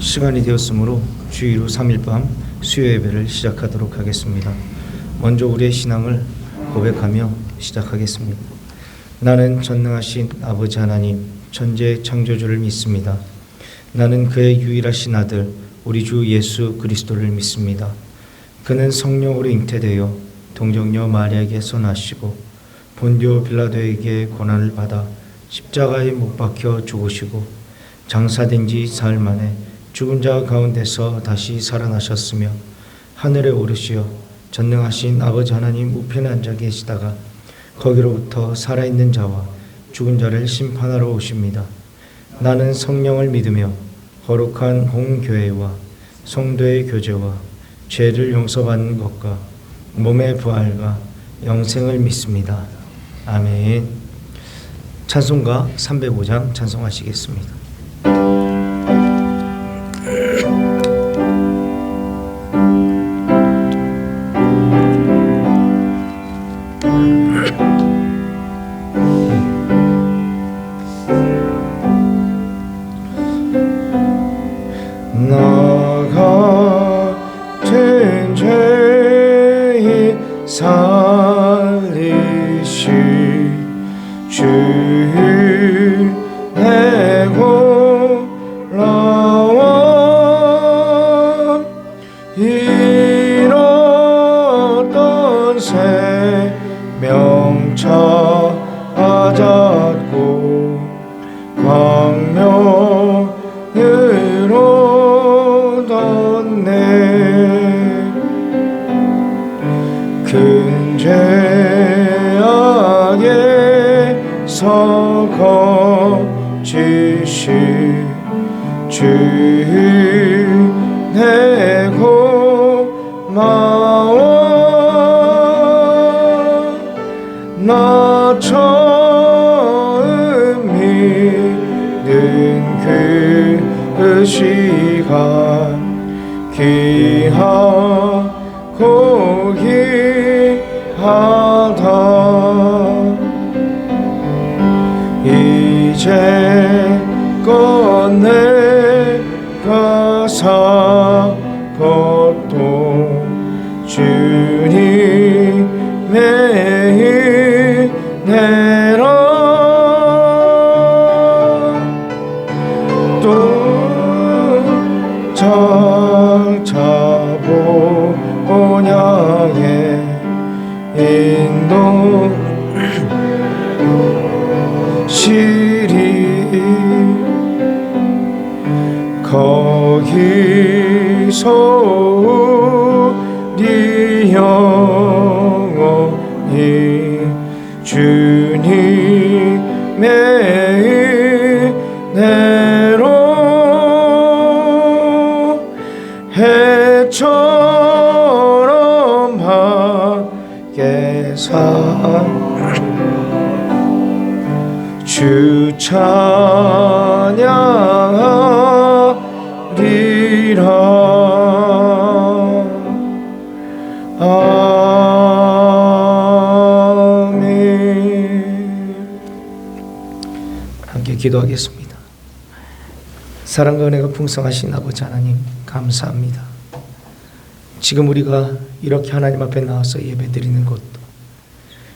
시간이 되었으므로 주일 후 3일 밤 수요 예배를 시작하도록 하겠습니다. 먼저 우리의 신앙을 고백하며 시작하겠습니다. 나는 전능하신 아버지 하나님 천지의 창조주를 믿습니다. 나는 그의 유일하신 아들 우리 주 예수 그리스도를 믿습니다. 그는 성령으로 잉태되어 동정녀 마리아에게서 나시고 본디오 빌라도에게 고난을 받아 십자가에 못 박혀 죽으시고 장사된 지 사흘 만에 죽은 자 가운데서 다시 살아나셨으며 하늘에 오르시어 전능하신 아버지 하나님 우편에 앉아 계시다가 거기로부터 살아있는 자와 죽은 자를 심판하러 오십니다. 나는 성령을 믿으며 거룩한 홍교회와 성도의 교제와 죄를 용서받는 것과 몸의 부활과 영생을 믿습니다. 아멘. 찬송가 305장 찬송하시겠습니다. 나 처음 믿는 그 시간 귀하고 귀하다 이제껏 내가 산 것도 주님의 은혜라 또 찾아보냐의 인도시리 거기서 우리 영혼이 주님의 은혜로 해처럼 밝게 주 찬양하리라. 기도하겠습니다. 사랑과 은혜가 풍성하신 아버지 하나님 감사합니다. 지금 우리가 이렇게 하나님 앞에 나와서 예배드리는 것도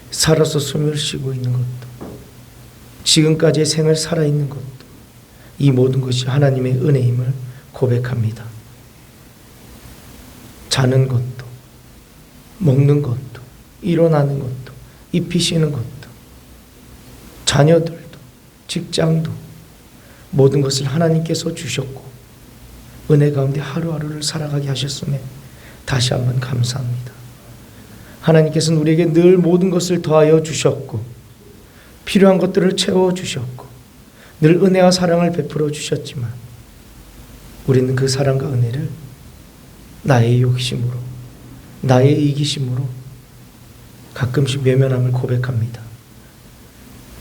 살아서 숨을 쉬고 있는 것도 지금까지의 생을 살아있는 것도 이 모든 것이 하나님의 은혜임을 고백합니다. 자는 것도 먹는 것도 일어나는 것도 입이 쉬는 것도 자녀들 직장도 모든 것을 하나님께서 주셨고 은혜 가운데 하루하루를 살아가게 하셨음에 다시 한번 감사합니다. 하나님께서는 우리에게 늘 모든 것을 더하여 주셨고 필요한 것들을 채워주셨고 늘 은혜와 사랑을 베풀어 주셨지만 우리는 그 사랑과 은혜를 나의 욕심으로 나의 이기심으로 가끔씩 외면함을 고백합니다.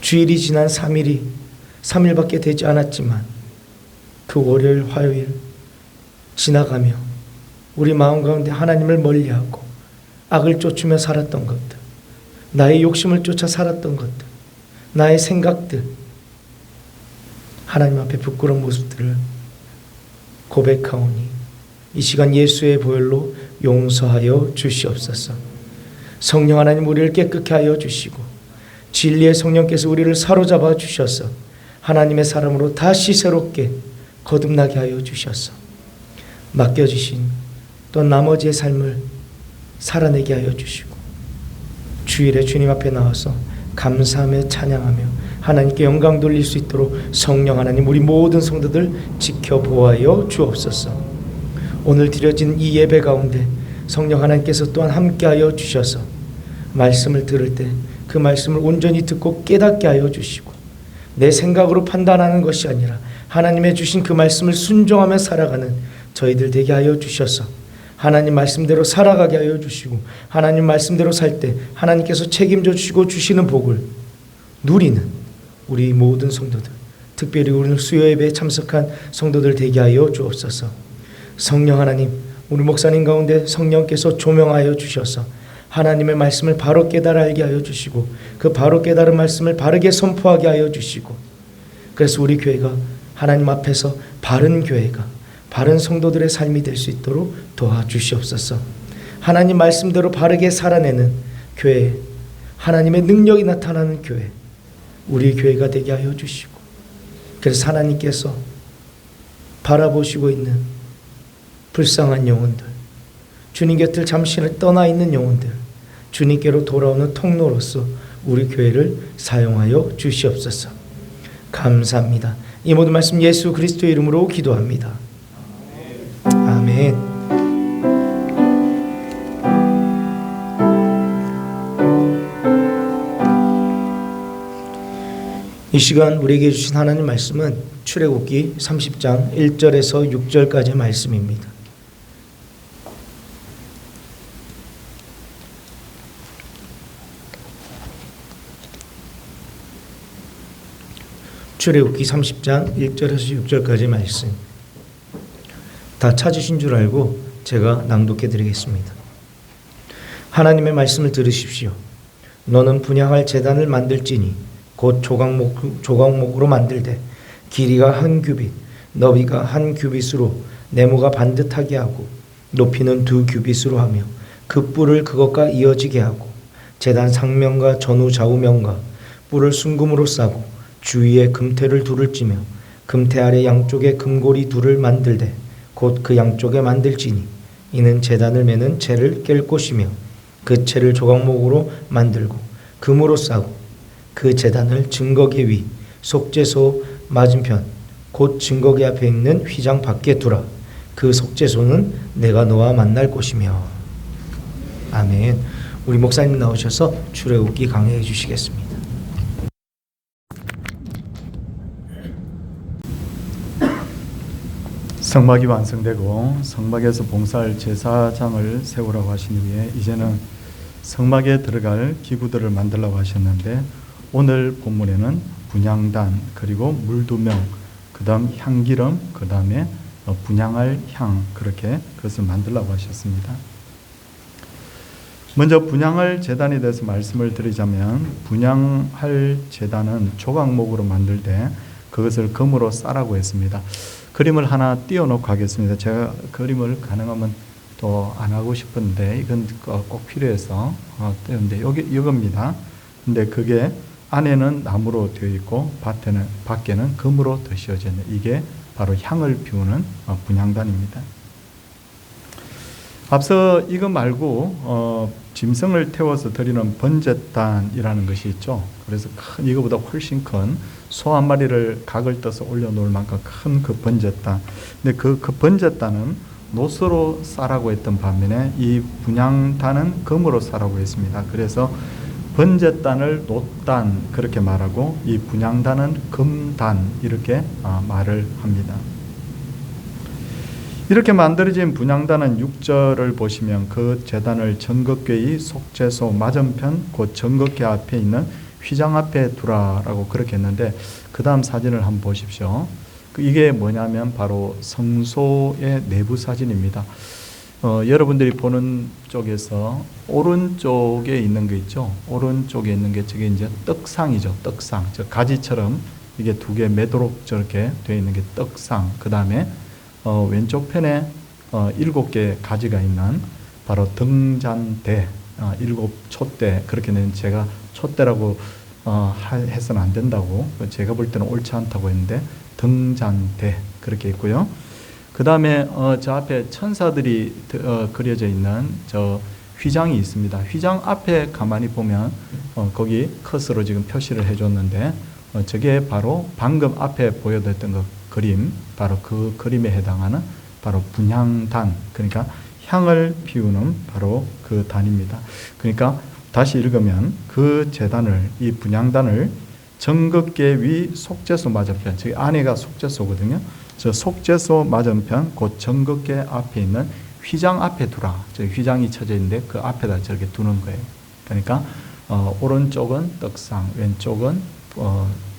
주일이 지난 3일밖에 되지 않았지만 그 월요일, 화요일 지나가며 우리 마음 가운데 하나님을 멀리하고 악을 쫓으며 살았던 것들, 나의 욕심을 쫓아 살았던 것들, 나의 생각들, 하나님 앞에 부끄러운 모습들을 고백하오니 이 시간 예수의 보혈로 용서하여 주시옵소서. 성령 하나님, 우리를 깨끗게 하여 주시고 진리의 성령께서 우리를 사로잡아 주셔서 하나님의 사람으로 다시 새롭게 거듭나게 하여 주셔서 맡겨주신 또 나머지의 삶을 살아내게 하여 주시고 주일에 주님 앞에 나와서 감사하며 찬양하며 하나님께 영광 돌릴 수 있도록 성령 하나님, 우리 모든 성도들 지켜보아여 주옵소서. 오늘 드려진 이 예배 가운데 성령 하나님께서 또한 함께하여 주셔서 말씀을 들을 때 그 말씀을 온전히 듣고 깨닫게 하여 주시고 내 생각으로 판단하는 것이 아니라 하나님의 주신 그 말씀을 순종하며 살아가는 저희들 되게 하여 주셔서 하나님 말씀대로 살아가게 하여 주시고 하나님 말씀대로 살 때 하나님께서 책임져 주시고 주시는 복을 누리는 우리 모든 성도들, 특별히 오늘 수요 예배에 참석한 성도들 되게 하여 주옵소서. 성령 하나님, 우리 목사님 가운데 성령께서 조명하여 주셔서 하나님의 말씀을 바로 깨달아 알게 하여 주시고 그 바로 깨달은 말씀을 바르게 선포하게 하여 주시고 그래서 우리 교회가 하나님 앞에서 바른 교회가 바른 성도들의 삶이 될 수 있도록 도와주시옵소서. 하나님 말씀대로 바르게 살아내는 교회, 하나님의 능력이 나타나는 교회, 우리 교회가 되게 하여 주시고 그래서 하나님께서 바라보시고 있는 불쌍한 영혼들, 주님 곁을 잠시 떠나 있는 영혼들, 주님께로 돌아오는 통로로서 우리 교회를 사용하여 주시옵소서. 감사합니다. 이 모든 말씀 예수 그리스도의 이름으로 기도합니다. 아멘. 이 시간 우리에게 주신 하나님 말씀은 출애굽기 30장 1절에서 6절까지의 말씀입니다. 출애굽기 30장 1절에서 6절까지 말씀 다 찾으신 줄 알고 제가 낭독해 드리겠습니다. 하나님의 말씀을 들으십시오. 너는 분향할 제단을 만들지니 곧 조각목으로 만들되 길이가 한 규빗, 너비가 한 규빗으로 네모가 반듯하게 하고 높이는 2규빗으로 하며 그 뿔을 그것과 이어지게 하고 제단 상면과 전후 좌우면과 뿔을 순금으로 싸고 주위에 금태를 둘을 찌며 금태 아래 양쪽에 금고리 둘을 만들되 곧 그 양쪽에 만들지니 이는 제단을 매는 채를 깰 곳이며 그 채를 조각목으로 만들고 금으로 싸고 그 제단을 증거계 위 속죄소 맞은편 곧 증거계 앞에 있는 휘장 밖에 두라. 그 속죄소는 내가 너와 만날 곳이며. 아멘. 우리 목사님 나오셔서 출애굽기 강해해 주시겠습니다. 성막이 완성되고 성막에서 봉사할 제사장을 세우라고 하신 후에 이제는 성막에 들어갈 기구들을 만들라고 하셨는데 오늘 본문에는 분향단 그리고 물 2명 그 다음 향기름 그 다음에 분향할 향 그렇게 그것을 만들라고 하셨습니다. 먼저 분향할 제단에 대해서 말씀을 드리자면 분향할 제단은 조각목으로 만들 때 그것을 금으로 싸라고 했습니다. 그림을 하나 띄워놓고 하겠습니다. 제가 그림을 가능하면 또 안 하고 싶은데 이건 꼭 필요해서 띄웠는데 이겁니다. 근데 그게 안에는 나무로 되어 있고 밖에는 금으로 덧씌워져 있는 이게 바로 향을 피우는 분향단입니다. 앞서 이거 말고 짐승을 태워서 드리는 번제단이라는 것이 있죠. 그래서 큰 이거보다 훨씬 큰 소 한 마리를 각을 떠서 올려놓을 만큼 큰 그 번제단. 근데 그 번제단은 노스로 싸라고 했던 반면에 이 분향단은 금으로 싸라고 했습니다. 그래서 번제단을 노단 그렇게 말하고 이 분향단은 금단 이렇게 말을 합니다. 이렇게 만들어진 분향단은 6절을 보시면 그 제단을 정극궤의 속죄소 맞은편 곧 정극궤 앞에 있는 휘장 앞에 두라라고 그렇게 했는데 그 다음 사진을 한번 보십시오. 이게 뭐냐면 바로 성소의 내부 사진입니다. 여러분들이 보는 쪽에서 오른쪽에 있는 게 있죠. 오른쪽에 있는 게 저게 이제 떡상이죠. 떡상. 저 가지처럼 이게 2개 매도록 저렇게 되어 있는 게 떡상. 그 다음에 왼쪽 편에 7개 가지가 있는 바로 등잔대, 7촛대, 그렇게 는 제가 촛대라고 해서는 안 된다고, 제가 볼 때는 옳지 않다고 했는데 등잔대 그렇게 있고요. 그 다음에 저 앞에 천사들이 그려져 있는 저 휘장이 있습니다. 휘장 앞에 가만히 보면 거기 컷으로 지금 표시를 해줬는데 저게 바로 방금 앞에 보여드렸던 그 그림, 바로 그 그림에 해당하는 바로 분향단, 그러니까 향을 피우는 바로 그 단입니다. 그러니까 다시 읽으면 그 제단을, 이 분향단을 정극계 위 속죄소 맞은편, 저기 안에가 속죄소거든요. 저 속죄소 맞은편 곧 정극계 앞에 있는 휘장 앞에 두라. 저 휘장이 쳐져 있는데 그 앞에다 저렇게 두는 거예요. 그러니까 오른쪽은 떡상, 왼쪽은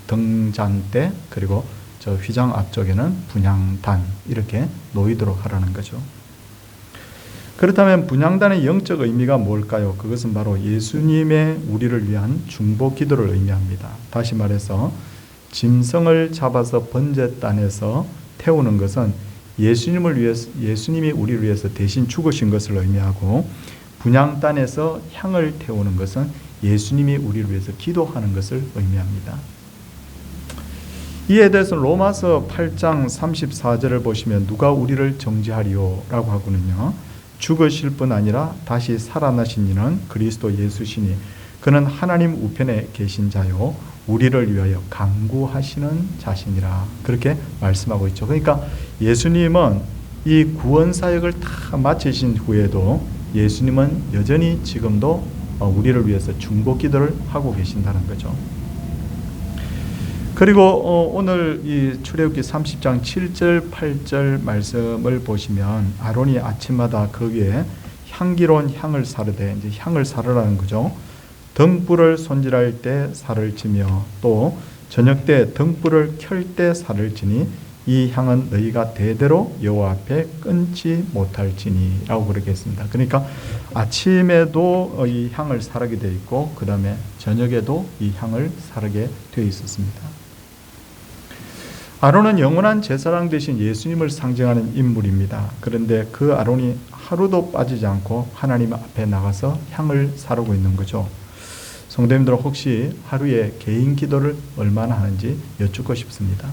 등잔대, 그리고 저 휘장 앞쪽에는 분향단, 이렇게 놓이도록 하라는 거죠. 그렇다면 분향단의 영적 의미가 뭘까요? 그것은 바로 예수님의 우리를 위한 중보 기도를 의미합니다. 다시 말해서 짐승을 잡아서 번제단에서 태우는 것은 예수님이 우리를 위해서 대신 죽으신 것을 의미하고, 분향단에서 향을 태우는 것은 예수님이 우리를 위해서 기도하는 것을 의미합니다. 이에 대해서 로마서 8장 34절을 보시면 누가 우리를 정죄하리요? 라고 하거든요. 죽으실 뿐 아니라 다시 살아나신 이는 그리스도 예수시니 그는 하나님 우편에 계신 자요 우리를 위하여 간구하시는 자신이라, 그렇게 말씀하고 있죠. 그러니까 예수님은 이 구원 사역을 다 마치신 후에도 예수님은 여전히 지금도 우리를 위해서 중보 기도를 하고 계신다는 거죠. 그리고 오늘 이 출애굽기 30장 7절 8절 말씀을 보시면 아론이 아침마다 그 위에 향기로운 향을 사르되, 이제 향을 사르라는 거죠. 등불을 손질할 때 살을 지며 또 저녁 때 등불을 켤 때 살을 지니 이 향은 너희가 대대로 여호와 앞에 끊지 못할지니라고 그렇게 했습니다. 그러니까 아침에도 이 향을 사르게 되어 있고 그 다음에 저녁에도 이 향을 사르게 되어 있었습니다. 아론은 영원한 제사장 되신 예수님을 상징하는 인물입니다. 그런데 그 아론이 하루도 빠지지 않고 하나님 앞에 나가서 향을 사르고 있는 거죠. 성도님들은 혹시 하루에 개인 기도를 얼마나 하는지 여쭙고 싶습니다.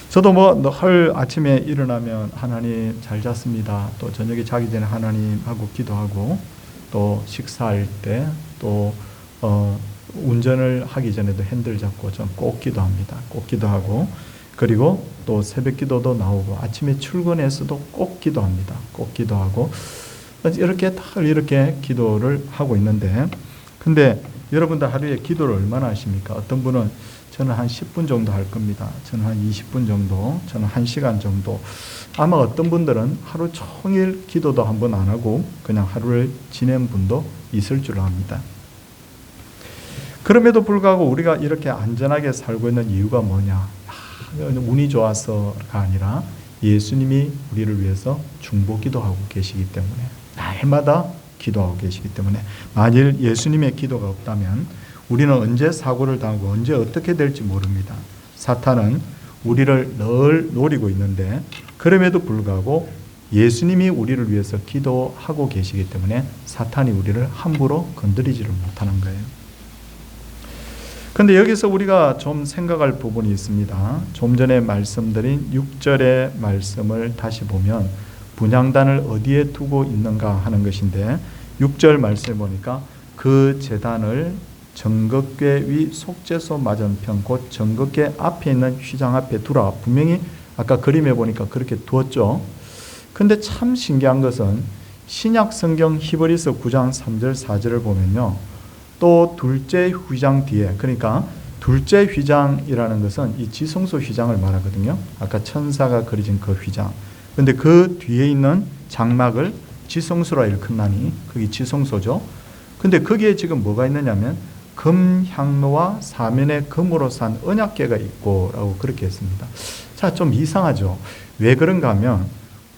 저도 늘 아침에 일어나면 하나님 잘 잤습니다. 또 저녁에 자기 전에 하나님하고 기도하고, 또 식사할 때, 또 운전을 하기 전에도 핸들 잡고 좀 꼭 기도합니다. 꼭 기도하고, 그리고 또 새벽 기도도 나오고 아침에 출근해서도 꼭 기도합니다. 꼭 기도하고 이렇게 기도를 하고 있는데, 근데 여러분들 하루에 기도를 얼마나 하십니까? 어떤 분은 저는 한 10분 정도 할 겁니다. 저는 한 20분 정도, 저는 1시간 정도. 아마 어떤 분들은 하루 종일 기도도 한 번 안 하고 그냥 하루를 지낸 분도 있을 줄 압니다. 그럼에도 불구하고 우리가 이렇게 안전하게 살고 있는 이유가 뭐냐? 운이 좋아서가 아니라 예수님이 우리를 위해서 중보 기도하고 계시기 때문에, 날마다 기도하고 계시기 때문에, 만일 예수님의 기도가 없다면 우리는 언제 사고를 당하고 언제 어떻게 될지 모릅니다. 사탄은 우리를 늘 노리고 있는데, 그럼에도 불구하고 예수님이 우리를 위해서 기도하고 계시기 때문에 사탄이 우리를 함부로 건드리지를 못하는 거예요. 그런데 여기서 우리가 좀 생각할 부분이 있습니다. 좀 전에 말씀드린 6절의 말씀을 다시 보면 분향단을 어디에 두고 있는가 하는 것인데, 6절 말씀에 보니까 그 제단을 정극궤 위 속죄소 맞은편 곧 정극궤 앞에 있는 휘장 앞에 두라. 분명히 아까 그림에 보니까 그렇게 두었죠. 근데 참 신기한 것은 신약 성경 히브리서 9장 3절 4절을 보면요, 또 둘째 휘장 뒤에, 그러니까 둘째 휘장이라는 것은 이 지성소 휘장을 말하거든요. 아까 천사가 그려진 그 휘장. 근데 그 뒤에 있는 장막을 지성소라 일컫나니 그게 지성소죠. 근데 거기에 지금 뭐가 있느냐면 금향로와 사면에 금으로 산 언약궤가 있고 라고 그렇게 했습니다. 자, 좀 이상하죠. 왜 그런가 하면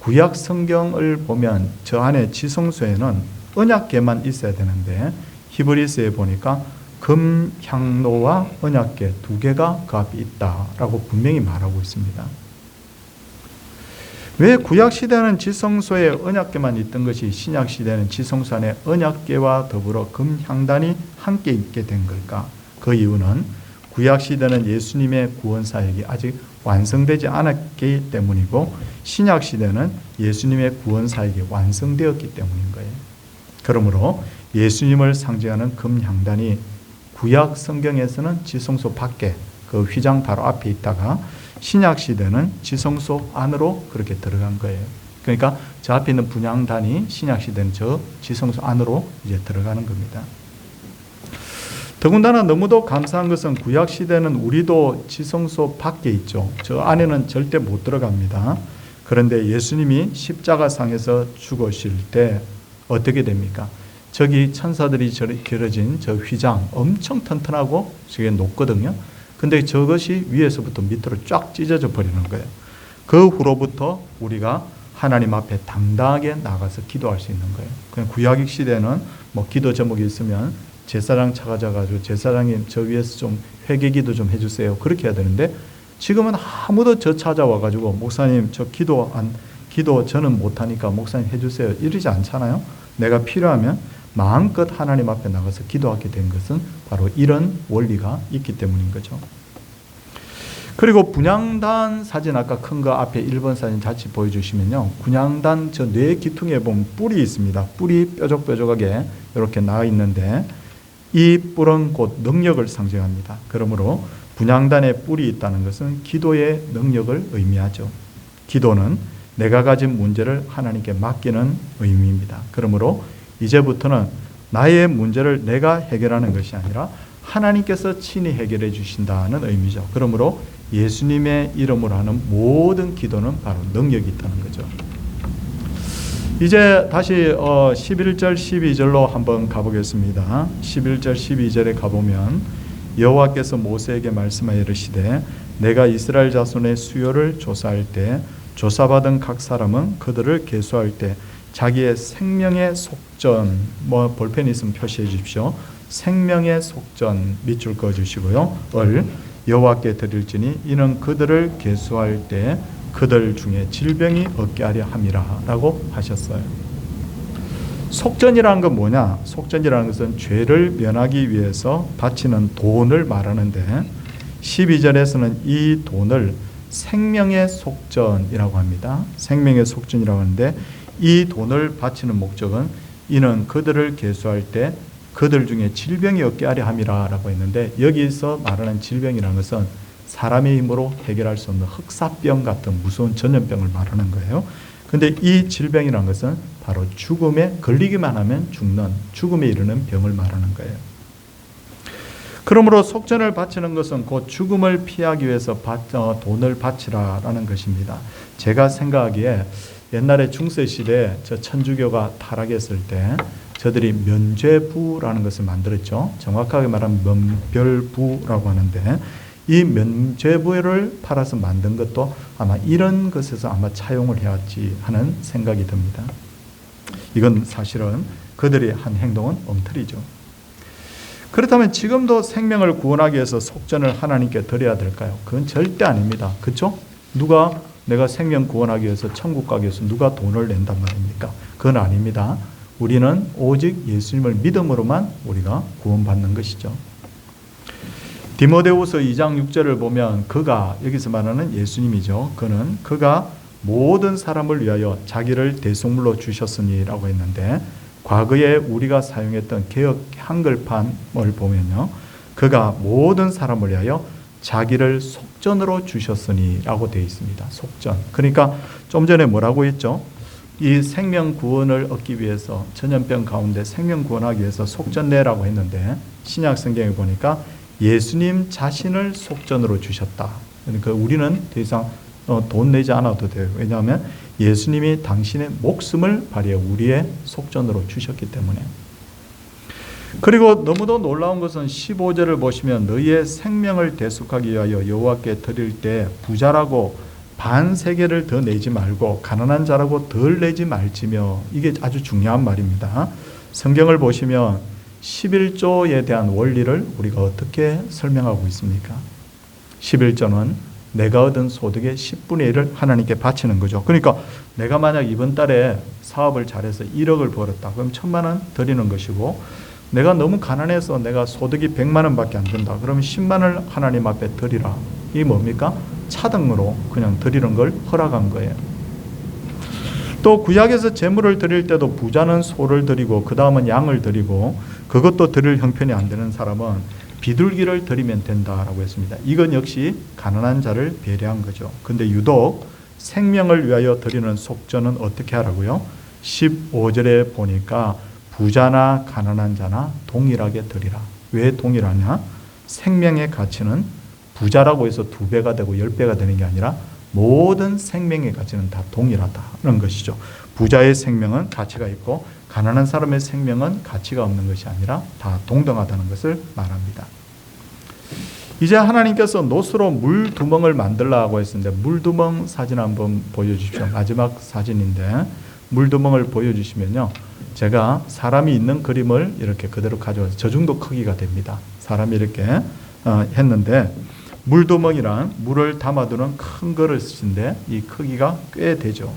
구약 성경을 보면 저 안에 지성소에는 언약궤만 있어야 되는데 히브리서에 보니까 금향로와 언약궤 두 개가 그 앞에 있다라고 분명히 말하고 있습니다. 왜 구약 시대는 지성소에 언약궤만 있던 것이 신약 시대는 지성소 안에 언약궤와 더불어 금향단이 함께 있게 된 걸까? 그 이유는 구약 시대는 예수님의 구원 사역이 아직 완성되지 않았기 때문이고 신약 시대는 예수님의 구원 사역이 완성되었기 때문인 거예요. 그러므로 예수님을 상징하는 금향단이 구약 성경에서는 지성소 밖에 그 휘장 바로 앞에 있다가 신약 시대는 지성소 안으로 그렇게 들어간 거예요. 그러니까 저 앞에 있는 분향단이 신약 시대는 저 지성소 안으로 이제 들어가는 겁니다. 더군다나 너무도 감사한 것은 구약 시대는 우리도 지성소 밖에 있죠. 저 안에는 절대 못 들어갑니다. 그런데 예수님이 십자가상에서 죽으실 때 어떻게 됩니까? 저기 천사들이 겨뤄진 저 휘장 엄청 튼튼하고 저게 높거든요. 근데 저것이 위에서부터 밑으로 쫙 찢어져 버리는 거예요. 그 후로부터 우리가 하나님 앞에 당당하게 나가서 기도할 수 있는 거예요. 그냥 구약 시대는 뭐 기도 제목이 있으면 제사장 찾아가지고 제사장님 저 위에서 좀 회개기도 좀 해주세요. 그렇게 해야 되는데 지금은 아무도 저 찾아와가지고 목사님 저 기도 저는 못하니까 목사님 해주세요. 이러지 않잖아요. 내가 필요하면 마음껏 하나님 앞에 나가서 기도하게 된 것은 바로 이런 원리가 있기 때문인 거죠. 그리고 분향단 사진 아까 큰 거 앞에 1번 사진 같이 보여주시면요. 분향단 저 뇌 기퉁에 보면 뿔이 있습니다. 뿔이 뾰족뾰족하게 이렇게 나와 있는데 이 뿔은 곧 능력을 상징합니다. 그러므로 분향단에 뿔이 있다는 것은 기도의 능력을 의미하죠. 기도는 내가 가진 문제를 하나님께 맡기는 의미입니다. 그러므로 이제부터는 나의 문제를 내가 해결하는 것이 아니라 하나님께서 친히 해결해 주신다는 의미죠. 그러므로 예수님의 이름으로 하는 모든 기도는 바로 능력이 있다는 거죠. 이제 다시 11절 12절로 한번 가보겠습니다. 11절 12절에 가보면 여호와께서 모세에게 말씀하여 이르시되 내가 이스라엘 자손의 수요를 조사할 때 조사받은 각 사람은 그들을 계수할 때 자기의 생명의 속전, 뭐 볼펜 있으면 표시해 주십시오. 생명의 속전 밑줄 그어 주시고요. 을 여호와께 드릴지니 이는 그들을 계수할 때 그들 중에 질병이 없게 하려 함이라 라고 하셨어요. 속전이라는 건 뭐냐? 속전이라는 것은 죄를 면하기 위해서 바치는 돈을 말하는데 12절에서는 이 돈을 생명의 속전이라고 합니다. 생명의 속전이라고 하는데 이 돈을 바치는 목적은 이는 그들을 계수할 때 그들 중에 질병이 없게 하려 함이라 라고 했는데 여기서 말하는 질병이라는 것은 사람의 힘으로 해결할 수 없는 흑사병 같은 무서운 전염병을 말하는 거예요. 근데 이 질병이라는 것은 바로 죽음에 걸리기만 하면 죽는 죽음에 이르는 병을 말하는 거예요. 그러므로 속전을 바치는 것은 곧 죽음을 피하기 위해서 돈을 바치라라는 것입니다. 제가 생각하기에 옛날에 중세시대에 저 천주교가 타락했을 때 저들이 면죄부라는 것을 만들었죠. 정확하게 말하면 면별부라고 하는데 이 면죄부를 팔아서 만든 것도 아마 이런 것에서 아마 차용을 해왔지 하는 생각이 듭니다. 이건 사실은 그들이 한 행동은 엉터리죠. 그렇다면 지금도 생명을 구원하기 위해서 속전을 하나님께 드려야 될까요? 그건 절대 아닙니다. 그렇죠? 누가 내가 생명 구원하기 위해서 천국 가기 위해서 누가 돈을 낸단 말입니까? 그건 아닙니다. 우리는 오직 예수님을 믿음으로만 우리가 구원받는 것이죠. 디모데후서 2장 6절을 보면 그가 여기서 말하는 예수님이죠. 그가 모든 사람을 위하여 자기를 대속물로 주셨으니라고 했는데 과거에 우리가 사용했던 개역 한글판을 보면요. 그가 모든 사람을 위하여 자기를 속전으로 주셨으니라고 되어 있습니다. 속전. 그러니까 좀 전에 뭐라고 했죠? 이 생명 구원을 얻기 위해서 전염병 가운데 생명 구원하기 위해서 속전내라고 했는데 신약 성경에 보니까 예수님 자신을 속전으로 주셨다. 그러니까 우리는 더 이상 돈 내지 않아도 돼요. 왜냐하면 예수님이 당신의 목숨을 발휘해 우리의 속전으로 주셨기 때문에. 그리고 너무도 놀라운 것은 15절을 보시면 너희의 생명을 대속하기 위하여 여호와께 드릴 때 부자라고 반세겔을 더 내지 말고 가난한 자라고 덜 내지 말지며 이게 아주 중요한 말입니다. 성경을 보시면 11조에 대한 원리를 우리가 어떻게 설명하고 있습니까? 11조는 내가 얻은 소득의 10분의 1을 하나님께 바치는 거죠. 그러니까 내가 만약 이번 달에 사업을 잘해서 1억을 벌었다. 그럼 1,000만 원 드리는 것이고, 내가 너무 가난해서 내가 소득이 100만 원밖에 안 된다. 그러면 10만 원을 하나님 앞에 드리라. 이 뭡니까? 차등으로 그냥 드리는 걸 허락한 거예요. 또 구약에서 제물을 드릴 때도 부자는 소를 드리고 그 다음은 양을 드리고, 그것도 드릴 형편이 안 되는 사람은 비둘기를 드리면 된다라고 했습니다. 이건 역시 가난한 자를 배려한 거죠. 근데 유독 생명을 위하여 드리는 속전은 어떻게 하라고요? 15절에 보니까 부자나 가난한 자나 동일하게 드리라. 왜 동일하냐? 생명의 가치는 부자라고 해서 2배가 되고 10배가 되는 게 아니라 모든 생명의 가치는 다 동일하다는 것이죠. 부자의 생명은 가치가 있고 가난한 사람의 생명은 가치가 없는 것이 아니라 다 동등하다는 것을 말합니다. 이제 하나님께서 노스로 물두멍을 만들라고 했었는데, 물두멍 사진 한번 보여주십시오. 마지막 사진인데 물두멍을 보여주시면요, 제가 사람이 있는 그림을 이렇게 그대로 가져와서 저 정도 크기가 됩니다. 사람이 이렇게 했는데, 물두멍이란 물을 담아두는 큰 그릇인데 이 크기가 꽤 되죠.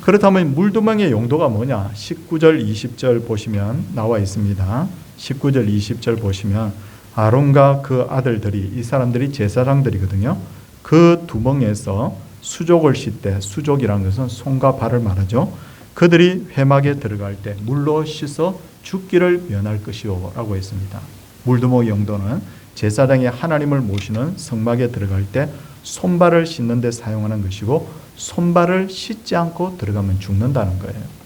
그렇다면 물두멍의 용도가 뭐냐? 19절 20절 보시면 나와 있습니다. 19절 20절 보시면 아론과 그 아들들이, 이 사람들이 제사장들이거든요. 그 두멍에서 수족을 씻되, 수족이라는 것은 손과 발을 말하죠. 그들이 회막에 들어갈 때 물로 씻어 죽기를 면할 것이요 라고 했습니다. 물두멍의 용도는 제사장이 하나님을 모시는 성막에 들어갈 때 손발을 씻는 데 사용하는 것이고, 손발을 씻지 않고 들어가면 죽는다는 거예요.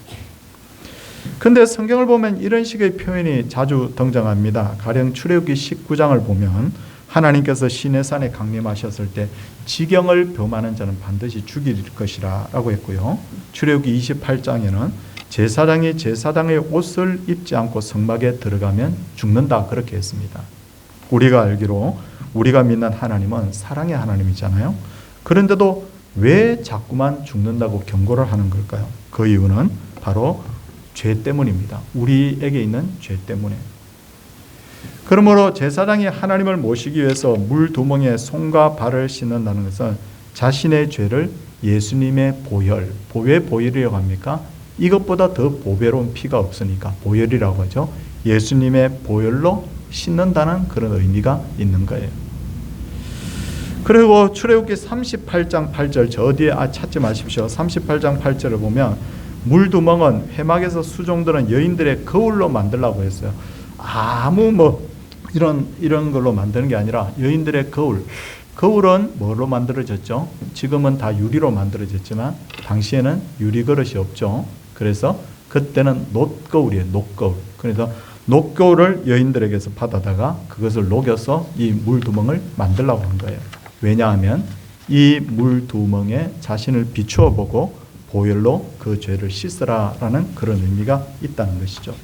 근데 성경을 보면 이런 식의 표현이 자주 등장합니다. 가령 출애굽기 19장을 보면 하나님께서 시내산에 강림하셨을 때 지경을 범하는 자는 반드시 죽일 것이라 라고 했고요. 출애굽기 28장에는 제사장이 제사장의 옷을 입지 않고 성막에 들어가면 죽는다, 그렇게 했습니다. 우리가 알기로 우리가 믿는 하나님은 사랑의 하나님이잖아요. 그런데도 왜 자꾸만 죽는다고 경고를 하는 걸까요? 그 이유는 바로 죄 때문입니다. 우리에게 있는 죄 때문에. 그러므로 제사장이 하나님을 모시기 위해서 물두멍에 손과 발을 씻는다는 것은 자신의 죄를 예수님의 보혈, 왜 보혈이라고 합니까? 이것보다 더 보배로운 피가 없으니까 보혈이라고 하죠. 예수님의 보혈로 씻는다는 그런 의미가 있는 거예요. 그리고 출애굽기 38장 8절, 저 뒤에 찾지 마십시오. 38장 8절을 보면 물두멍은 회막에서 수종들은 여인들의 거울로 만들라고 했어요. 아무 이런 걸로 만드는 게 아니라 여인들의 거울은 뭐로 만들어졌죠? 지금은 다 유리로 만들어졌지만 당시에는 유리 그릇이 없죠. 그래서 그때는 놋거울이에요. 놋거울. 그래서 놋거울을 여인들에게서 받아다가 그것을 녹여서 이 물두멍을 만들라고 한 거예요. 왜냐하면 이 물두멍에 자신을 비추어 보고 보혈로 그 죄를 씻으라라는 그런 의미가 있다는 것이죠.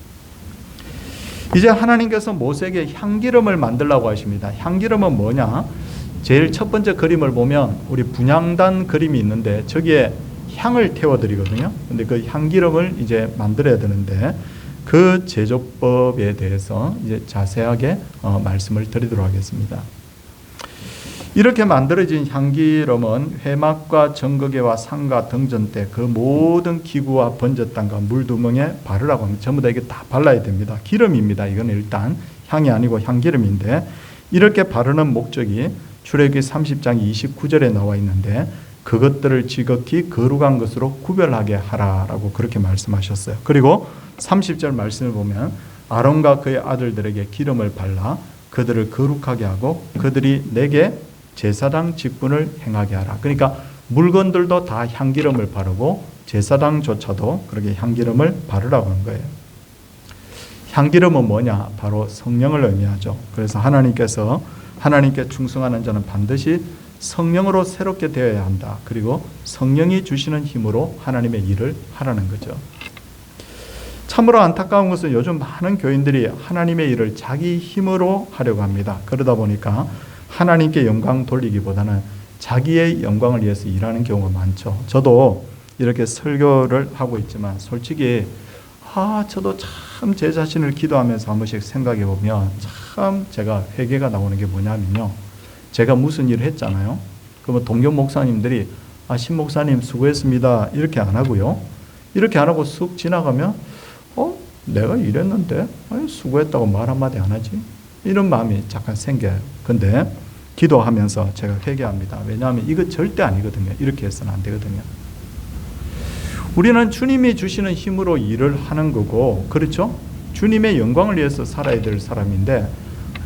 이제 하나님께서 모세에게 향기름을 만들라고 하십니다. 향기름은 뭐냐? 제일 첫 번째 그림을 보면 우리 분향단 그림이 있는데 저기에 향을 태워드리거든요. 근데 그 향기름을 이제 만들어야 되는데 그 제조법에 대해서 이제 자세하게 말씀을 드리도록 하겠습니다. 이렇게 만들어진 향기름은 회막과 정거개와 상가 등전 때 그 모든 기구와 번제단과 물두멍에 바르라고 합니다. 전부 다 이게 다 발라야 됩니다. 기름입니다. 이건 일단 향이 아니고 향기름인데, 이렇게 바르는 목적이 출애굽기 30장 29절에 나와 있는데 그것들을 지극히 거룩한 것으로 구별하게 하라라고 그렇게 말씀하셨어요. 그리고 30절 말씀을 보면 아론과 그의 아들들에게 기름을 발라 그들을 거룩하게 하고 그들이 내게 제사장 직분을 행하게 하라. 그러니까 물건들도 다 향기름을 바르고 제사장조차도 그렇게 향기름을 바르라고 하는 거예요. 향기름은 뭐냐? 바로 성령을 의미하죠. 그래서 하나님께 충성하는 자는 반드시 성령으로 새롭게 되어야 한다. 그리고 성령이 주시는 힘으로 하나님의 일을 하라는 거죠. 참으로 안타까운 것은 요즘 많은 교인들이 하나님의 일을 자기 힘으로 하려고 합니다. 그러다 보니까 하나님께 영광 돌리기보다는 자기의 영광을 위해서 일하는 경우가 많죠. 저도 이렇게 설교를 하고 있지만 솔직히 저도 참 제 자신을 기도하면서 한 번씩 생각해 보면 참 제가 회개가 나오는 게 뭐냐면요, 제가 무슨 일을 했잖아요. 그러면 동료 목사님들이 신 목사님 수고했습니다 이렇게 안 하고요. 이렇게 안 하고 쑥 지나가면 내가 이랬는데 수고했다고 말 한마디 안 하지? 이런 마음이 잠깐 생겨요. 근데 기도하면서 제가 회개합니다. 왜냐하면 이거 절대 아니거든요. 이렇게 해서는 안 되거든요. 우리는 주님이 주시는 힘으로 일을 하는 거고, 그렇죠? 주님의 영광을 위해서 살아야 될 사람인데,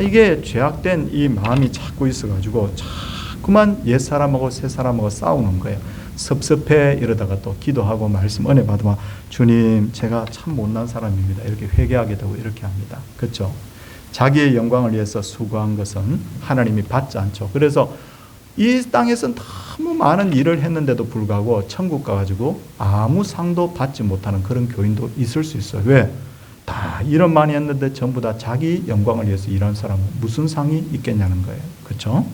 이게 죄악된 이 마음이 자꾸 있어가지고 자꾸만 옛사람하고 새사람하고 싸우는 거예요. 섭섭해 이러다가 또 기도하고 말씀 은혜 받으면 주님 제가 참 못난 사람입니다 이렇게 회개하게 되고 이렇게 합니다. 그렇죠? 자기의 영광을 위해서 수고한 것은 하나님이 받지 않죠. 그래서 이 땅에서는 너무 많은 일을 했는데도 불구하고 천국 가가지고 아무 상도 받지 못하는 그런 교인도 있을 수 있어요. 왜? 다 일은 많이 했는데 전부 다 자기 영광을 위해서 일한 사람은 무슨 상이 있겠냐는 거예요. 그렇죠?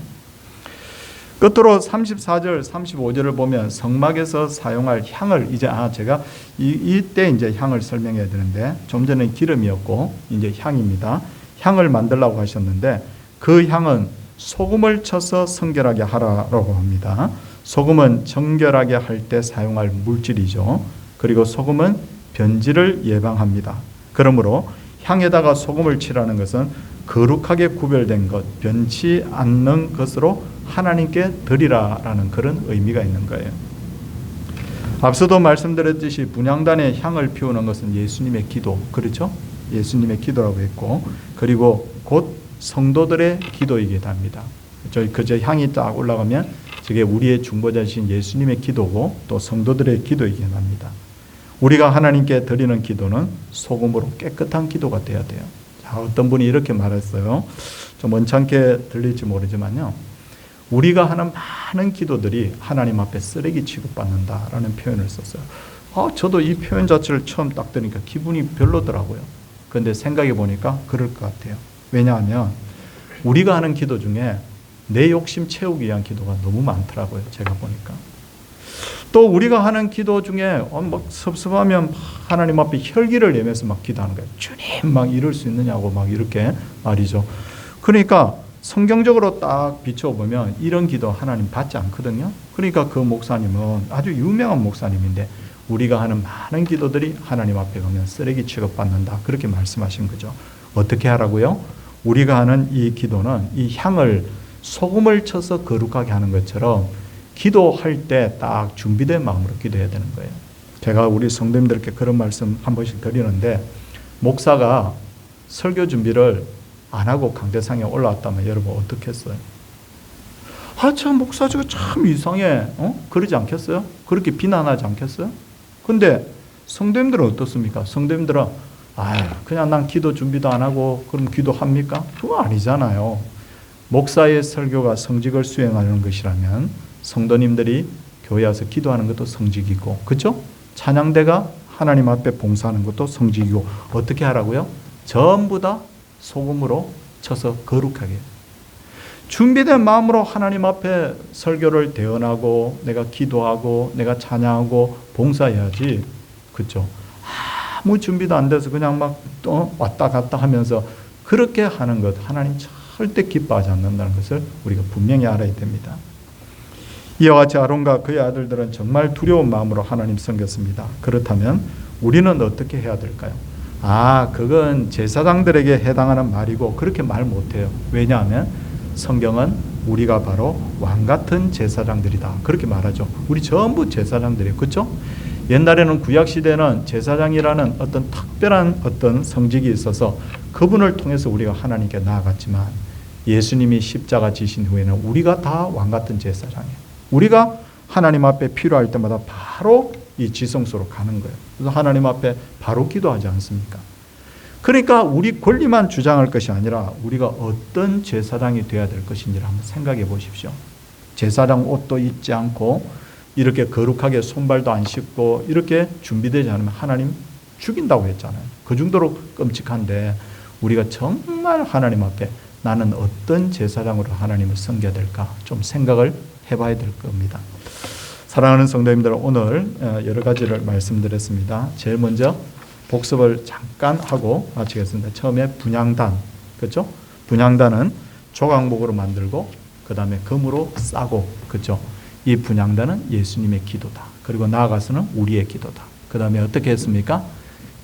끝으로 34절, 35절을 보면 성막에서 사용할 향을 이제 제가 이때 이제 향을 설명해야 되는데 좀 전에 기름이었고 이제 향입니다. 향을 만들라고 하셨는데 그 향은 소금을 쳐서 성결하게 하라고 합니다. 소금은 정결하게 할 때 사용할 물질이죠. 그리고 소금은 변질을 예방합니다. 그러므로 향에다가 소금을 칠하는 것은 거룩하게 구별된 것, 변치 않는 것으로 하나님께 드리라라는 그런 의미가 있는 거예요. 앞서도 말씀드렸듯이 분향단에 향을 피우는 것은 예수님의 기도, 그렇죠? 예수님의 기도라고 했고, 그리고 곧 성도들의 기도이기도 합니다. 그저 향이 딱 올라가면 저게 우리의 중보자이신 예수님의 기도고 또 성도들의 기도이기도 합니다. 우리가 하나님께 드리는 기도는 소금으로 깨끗한 기도가 돼야 돼요. 자, 어떤 분이 이렇게 말했어요. 좀 언짢게 들릴지 모르지만요. 우리가 하는 많은 기도들이 하나님 앞에 쓰레기 취급받는다라는 표현을 썼어요. 저도 이 표현 자체를 처음 딱 들으니까 기분이 별로더라고요. 그런데 생각해 보니까 그럴 것 같아요. 왜냐하면 우리가 하는 기도 중에 내 욕심 채우기 위한 기도가 너무 많더라고요. 제가 보니까. 또 우리가 하는 기도 중에 막 섭섭하면 하나님 앞에 혈기를 내면서 막 기도하는 거예요. 주님 막 이럴 수 있느냐고 막 이렇게 말이죠. 그러니까 성경적으로 딱 비춰보면 이런 기도 하나님 받지 않거든요. 그러니까 그 목사님은 아주 유명한 목사님인데 우리가 하는 많은 기도들이 하나님 앞에 가면 쓰레기 취급받는다. 그렇게 말씀하신 거죠. 어떻게 하라고요? 우리가 하는 이 기도는 이 향을 소금을 쳐서 거룩하게 하는 것처럼 기도할 때 딱 준비된 마음으로 기도해야 되는 거예요. 제가 우리 성도님들께 그런 말씀 한 번씩 드리는데 목사가 설교 준비를 안 하고 강대상에 올라왔다면 여러분 어떻게 했어요? 참 목사 저거 참 이상해. 그러지 않겠어요? 그렇게 비난하지 않겠어요? 근데 성도님들은 어떻습니까? 성도님들은 그냥 난 기도 준비도 안 하고 그럼 기도합니까? 그거 아니잖아요. 목사의 설교가 성직을 수행하는 것이라면 성도님들이 교회 와서 기도하는 것도 성직이고, 그렇죠? 찬양대가 하나님 앞에 봉사하는 것도 성직이고, 어떻게 하라고요? 전부 다 소금으로 쳐서 거룩하게. 준비된 마음으로 하나님 앞에 설교를 대언하고 내가 기도하고 내가 찬양하고 봉사해야지. 그렇죠? 아무 준비도 안 돼서 그냥 막 왔다 갔다 하면서 그렇게 하는 것 하나님 절대 기뻐하지 않는다는 것을 우리가 분명히 알아야 됩니다. 이와 같이 아론과 그의 아들들은 정말 두려운 마음으로 하나님 섬겼습니다. 그렇다면 우리는 어떻게 해야 될까요? 그건 제사장들에게 해당하는 말이고 그렇게 말 못해요. 왜냐하면 성경은 우리가 바로 왕같은 제사장들이다. 그렇게 말하죠. 우리 전부 제사장들이에요. 그렇죠? 옛날에는 구약시대는 제사장이라는 어떤 특별한 어떤 성직이 있어서 그분을 통해서 우리가 하나님께 나아갔지만 예수님이 십자가 지신 후에는 우리가 다 왕같은 제사장이에요. 우리가 하나님 앞에 필요할 때마다 바로 이 지성소로 가는 거예요. 그래서 하나님 앞에 바로 기도하지 않습니까? 그러니까 우리 권리만 주장할 것이 아니라 우리가 어떤 제사장이 되어야 될 것인지를 한번 생각해 보십시오. 제사장 옷도 입지 않고 이렇게 거룩하게 손발도 안 씻고 이렇게 준비되지 않으면 하나님 죽인다고 했잖아요. 그 정도로 끔찍한데 우리가 정말 하나님 앞에 나는 어떤 제사장으로 하나님을 섬겨야 될까 좀 생각을 해봐야 될 겁니다. 사랑하는 성도님들, 오늘 여러 가지를 말씀드렸습니다. 제일 먼저 복습을 잠깐 하고 마치겠습니다. 처음에 분향단, 그렇죠? 분향단은 조각목으로 만들고 그 다음에 금으로 싸고, 그죠? 이 분향단은 예수님의 기도다. 그리고 나아가서는 우리의 기도다. 그 다음에 어떻게 했습니까?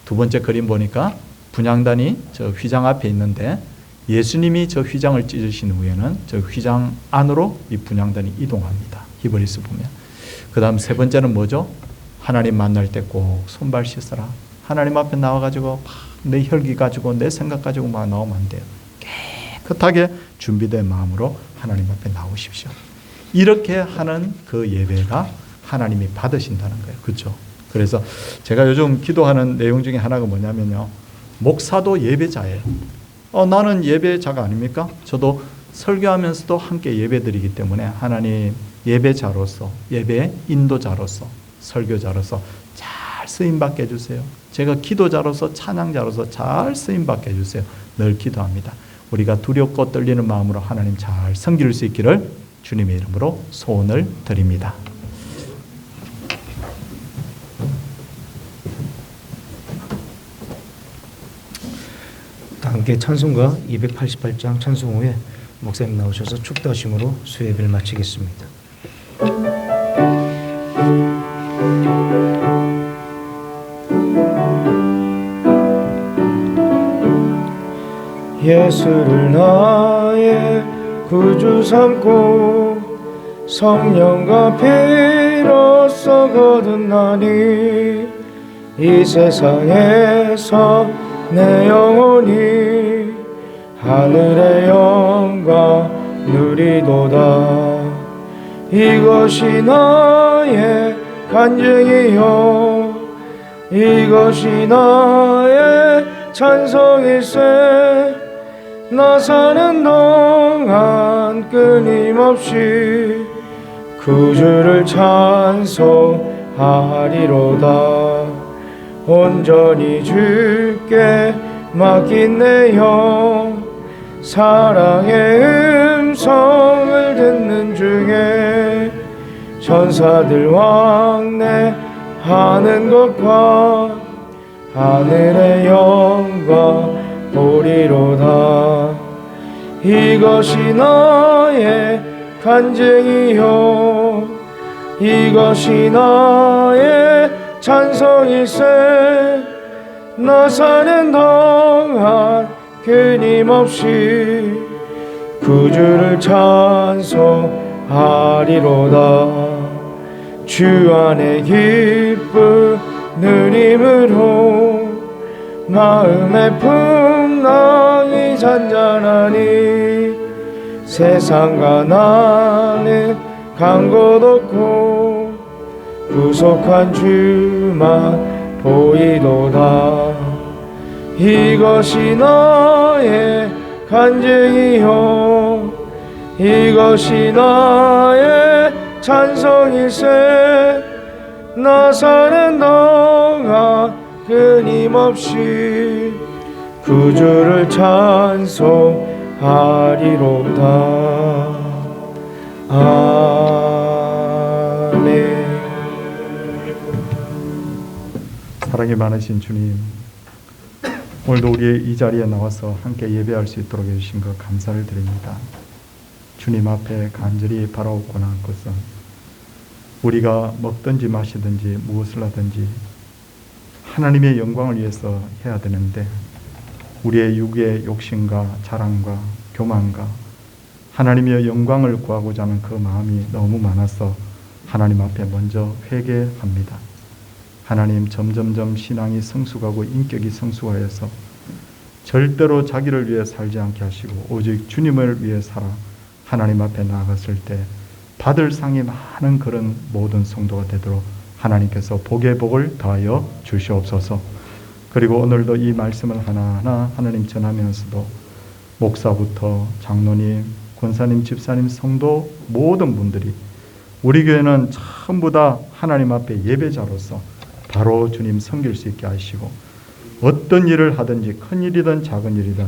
두 번째 그림 보니까 분향단이 저 휘장 앞에 있는데 예수님이 저 휘장을 찢으신 후에는 저 휘장 안으로 이 분향단이 이동합니다. 히브리서 보면. 그 다음 세 번째는 뭐죠? 하나님 만날 때 꼭 손발 씻어라. 하나님 앞에 나와가지고 내 혈기 가지고 내 생각 가지고 막 나오면 안 돼요. 깨끗하게 준비된 마음으로 하나님 앞에 나오십시오. 이렇게 하는 그 예배가 하나님이 받으신다는 거예요. 그렇죠? 그래서 제가 요즘 기도하는 내용 중에 하나가 뭐냐면요. 목사도 예배자예요. 나는 예배자가 아닙니까? 저도 설교하면서도 함께 예배드리기 때문에 하나님 예배자로서, 예배 인도자로서, 설교자로서 잘 쓰임받게 해주세요. 제가 기도자로서, 찬양자로서 잘 쓰임받게 해주세요. 늘 기도합니다. 우리가 두렵고 떨리는 마음으로 하나님 잘 섬길 수 있기를 주님의 이름으로 소원을 드립니다. 함께 찬송가 288장 찬송 후에 목사님 나오셔서 축도하심으로 수예배를 마치겠습니다. 예수를 나의 구주 삼고 성령과 피로써 거듭나니 이 세상에서 내 영혼이 하늘의 영광 누리도다. 이것이 나의 간증이요 이것이 나의 찬송일세. 나 사는 동안 끊임없이 구주를 찬송하리로다. 온전히 주께 맡긴 내 영 사랑의 음성을 듣는 중에 천사들 왕래하는 것과 하늘의 영광 보리로다. 이것이 나의 간증이요 이것이 나의 찬송일세. 나 사는 동안 끊임없이 구주를 찬송하리로다. 주 안에 기쁜 누림으로 마음의 풍랑이 잔잔하니 세상과 나는 간 곳 없고 구속한 주만 보이도다. 이것이 나의 간증이요 이것이 나의 찬송일세. 나 사는 동안 끊임없이 구주를 찬송하리로다. 아멘. 사랑이 많으신 주님, 오늘도 우리의 이 자리에 나와서 함께 예배할 수 있도록 해주신 것 감사를 드립니다. 주님 앞에 간절히 바라옵고나 한 것은 우리가 먹든지 마시든지 무엇을 하든지 하나님의 영광을 위해서 해야 되는데 우리의 육의 욕심과 자랑과 교만과 하나님의 영광을 구하고자 하는 그 마음이 너무 많아서 하나님 앞에 먼저 회개합니다. 하나님, 점점점 신앙이 성숙하고 인격이 성숙하여서 절대로 자기를 위해 살지 않게 하시고 오직 주님을 위해 살아 하나님 앞에 나아갔을 때 받을 상이 많은 그런 모든 성도가 되도록 하나님께서 복의 복을 더하여 주시옵소서. 그리고 오늘도 이 말씀을 하나하나 하나님 전하면서도 목사부터 장로님, 권사님, 집사님, 성도 모든 분들이 우리 교회는 전부 다 하나님 앞에 예배자로서 바로 주님 섬길 수 있게 하시고 어떤 일을 하든지 큰 일이든 작은 일이든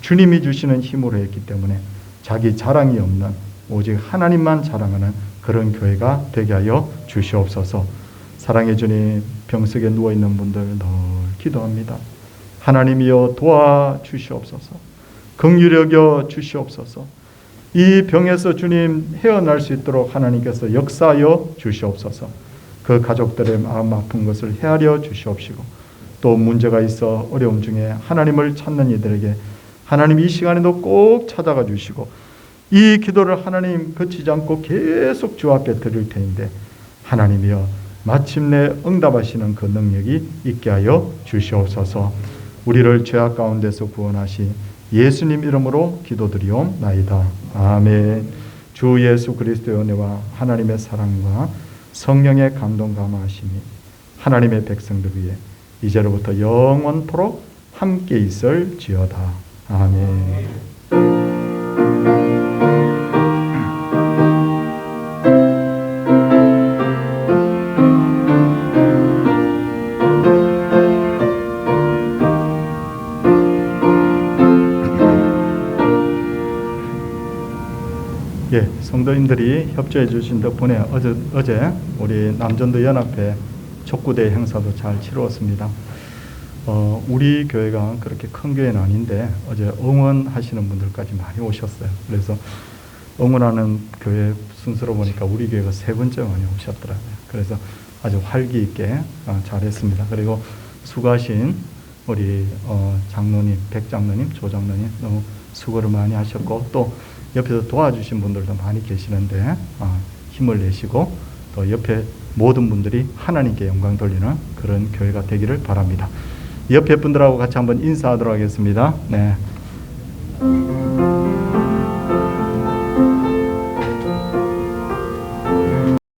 주님이 주시는 힘으로 했기 때문에 자기 자랑이 없는 오직 하나님만 자랑하는 그런 교회가 되게 하여 주시옵소서. 사랑의 주님, 병석에 누워있는 분들 늘 기도합니다. 하나님이여 도와주시옵소서. 긍휼히 여겨 주시옵소서. 이 병에서 주님 헤어날 수 있도록 하나님께서 역사하여 주시옵소서. 그 가족들의 마음 아픈 것을 헤아려 주시옵시고, 또 문제가 있어 어려움 중에 하나님을 찾는 이들에게 하나님 이 시간에도 꼭 찾아가 주시고, 이 기도를 하나님 그치지 않고 계속 주 앞에 드릴 테인데 하나님이여 마침내 응답하시는 그 능력이 있게 하여 주시옵소서. 우리를 죄악 가운데서 구원하신 예수님 이름으로 기도드리옵나이다. 아멘. 주 예수 그리스도의 은혜와 하나님의 사랑과 성령의 감동 감화하심이 하나님의 백성들 위해 이제로부터 영원토록 함께 있을지어다. 아멘. 예, 성도님들이 협조해 주신 덕분에 어제 우리 남전도 연합회 촉구대회 행사도 잘 치루었습니다. 우리 교회가 그렇게 큰 교회는 아닌데 어제 응원하시는 분들까지 많이 오셨어요. 그래서 응원하는 교회 순서로 보니까 우리 교회가 3번째 많이 오셨더라고요. 그래서 아주 활기 있게 잘했습니다. 그리고 수고하신 우리 장로님, 백장로님, 조장로님 너무 수고를 많이 하셨고, 또 옆에서 도와주신 분들도 많이 계시는데 힘을 내시고 또 옆에 모든 분들이 하나님께 영광 돌리는 그런 교회가 되기를 바랍니다. 옆에 분들하고 같이 한번 인사하도록 하겠습니다. 네.